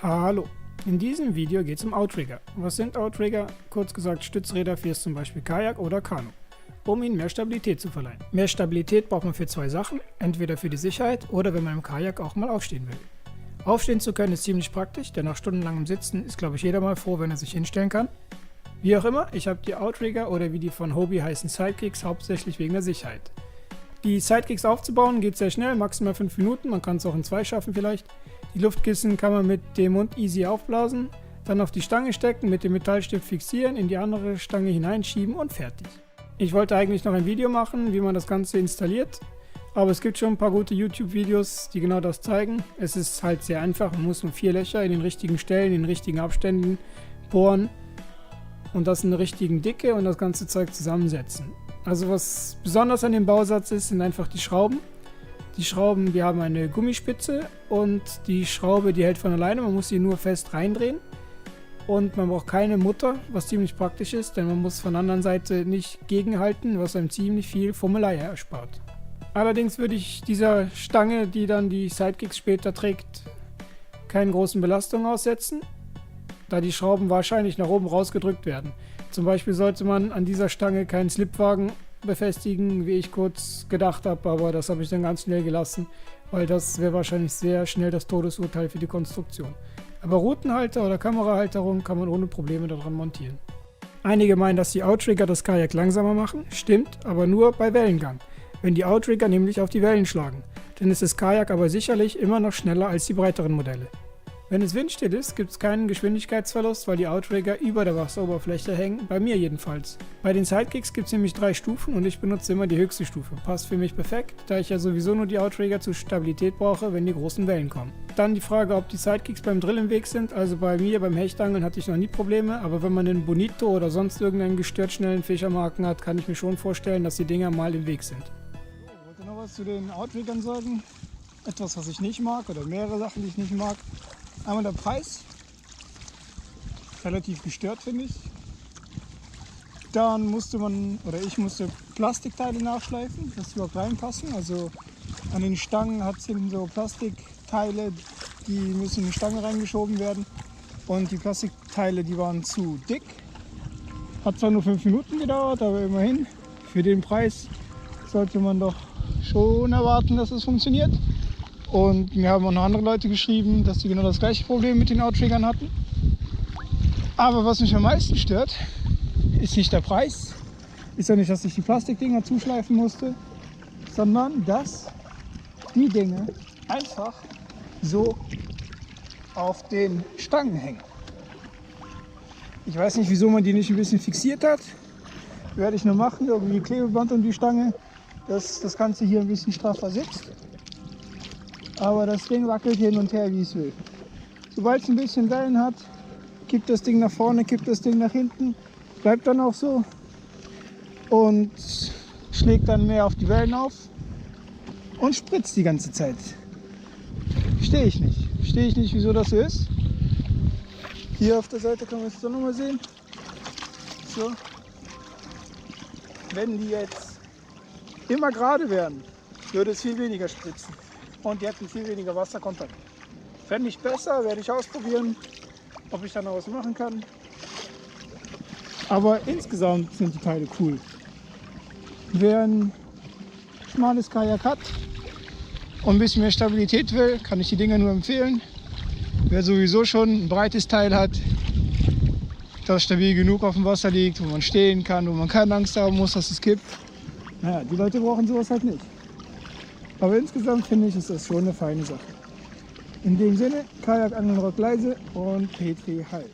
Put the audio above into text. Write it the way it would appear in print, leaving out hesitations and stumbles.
Hallo, in diesem Video geht es um Outrigger. Was sind Outrigger? Kurz gesagt Stützräder für zum Beispiel Kajak oder Kanu, um ihnen mehr Stabilität zu verleihen. Mehr Stabilität braucht man für zwei Sachen, entweder für die Sicherheit oder wenn man im Kajak auch mal aufstehen will. Aufstehen zu können ist ziemlich praktisch, denn nach stundenlangem Sitzen ist glaube ich jeder mal froh, wenn er sich hinstellen kann. Wie auch immer, ich habe die Outrigger oder wie die von Hobie heißen Sidekicks hauptsächlich wegen der Sicherheit. Die Sidekicks aufzubauen geht sehr schnell, maximal 5 Minuten, man kann es auch in 2 schaffen vielleicht. Die Luftkissen kann man mit dem Mund easy aufblasen, dann auf die Stange stecken, mit dem Metallstift fixieren, in die andere Stange hineinschieben und fertig. Ich wollte eigentlich noch ein Video machen, wie man das Ganze installiert, aber es gibt schon ein paar gute YouTube-Videos, die genau das zeigen. Es ist halt sehr einfach, man muss nur 4 Löcher in den richtigen Stellen, in den richtigen Abständen bohren und das in der richtigen Dicke und das ganze Zeug zusammensetzen. Also was besonders an dem Bausatz ist, sind einfach die Schrauben. Die Schrauben, die haben eine Gummispitze und die Schraube, die hält von alleine, man muss sie nur fest reindrehen. Und man braucht keine Mutter, was ziemlich praktisch ist, denn man muss von der anderen Seite nicht gegenhalten, was einem ziemlich viel Fummelei erspart. Allerdings würde ich dieser Stange, die dann die Sidekicks später trägt, keine großen Belastungen aussetzen, da die Schrauben wahrscheinlich nach oben rausgedrückt werden. Zum Beispiel sollte man an dieser Stange keinen Slipwagen befestigen, wie ich kurz gedacht habe, aber das habe ich dann ganz schnell gelassen, weil das wäre wahrscheinlich sehr schnell das Todesurteil für die Konstruktion. Aber Routenhalter oder Kamerahalterung kann man ohne Probleme daran montieren. Einige meinen, dass die Outrigger das Kajak langsamer machen, stimmt, aber nur bei Wellengang, wenn die Outrigger nämlich auf die Wellen schlagen. Dann ist das Kajak aber sicherlich immer noch schneller als die breiteren Modelle. Wenn es windstill ist, gibt es keinen Geschwindigkeitsverlust, weil die Outrigger über der Wasseroberfläche hängen, bei mir jedenfalls. Bei den Sidekicks gibt es nämlich 3 Stufen und ich benutze immer die höchste Stufe. Passt für mich perfekt, da ich ja sowieso nur die Outrigger zur Stabilität brauche, wenn die großen Wellen kommen. Dann die Frage, ob die Sidekicks beim Drill im Weg sind. Also bei mir beim Hechtangeln hatte ich noch nie Probleme, aber wenn man einen Bonito oder sonst irgendeinen gestört schnellen Fischermarken hat, kann ich mir schon vorstellen, dass die Dinger mal im Weg sind. Ich wollte noch was zu den Outriggern sagen. Etwas, was ich nicht mag, oder mehrere Sachen, die ich nicht mag. Einmal der Preis, relativ gestört finde ich. Dann musste man, oder ich musste Plastikteile nachschleifen, dass die überhaupt reinpassen. Also an den Stangen hat es eben so Plastikteile, die müssen in die Stange reingeschoben werden. Und die Plastikteile, die waren zu dick. Hat zwar nur 5 Minuten gedauert, aber immerhin, für den Preis sollte man doch schon erwarten, dass es funktioniert. Und mir haben auch noch andere Leute geschrieben, dass sie genau das gleiche Problem mit den Outriggern hatten. Aber was mich am meisten stört, ist nicht der Preis, ist ja nicht, dass ich die Plastikdinger zuschleifen musste, sondern dass die Dinge einfach so auf den Stangen hängen. Ich weiß nicht, wieso man die nicht ein bisschen fixiert hat. Werde ich nur machen, irgendwie Klebeband um die Stange, dass das Ganze hier ein bisschen straffer sitzt. Aber das Ding wackelt hin und her, wie es will. Sobald es ein bisschen Wellen hat, kippt das Ding nach vorne, kippt das Ding nach hinten, bleibt dann auch so und schlägt dann mehr auf die Wellen auf und spritzt die ganze Zeit. Verstehe ich nicht. Verstehe ich nicht, wieso das so ist. Hier auf der Seite kann man es dann nochmal sehen. So. Wenn die jetzt immer gerade wären, würde es viel weniger spritzen. Und die hätten viel weniger Wasserkontakt. Fände ich besser, werde ich ausprobieren, ob ich da noch was machen kann. Aber insgesamt sind die Teile cool. Wer ein schmales Kajak hat und ein bisschen mehr Stabilität will, kann ich die Dinger nur empfehlen. Wer sowieso schon ein breites Teil hat, das stabil genug auf dem Wasser liegt, wo man stehen kann, wo man keine Angst haben muss, dass es kippt. Naja, die Leute brauchen sowas halt nicht. Aber insgesamt finde ich, ist das schon eine feine Sache. In dem Sinne, Kajak, Angeln, Rock leise und Petri Heil.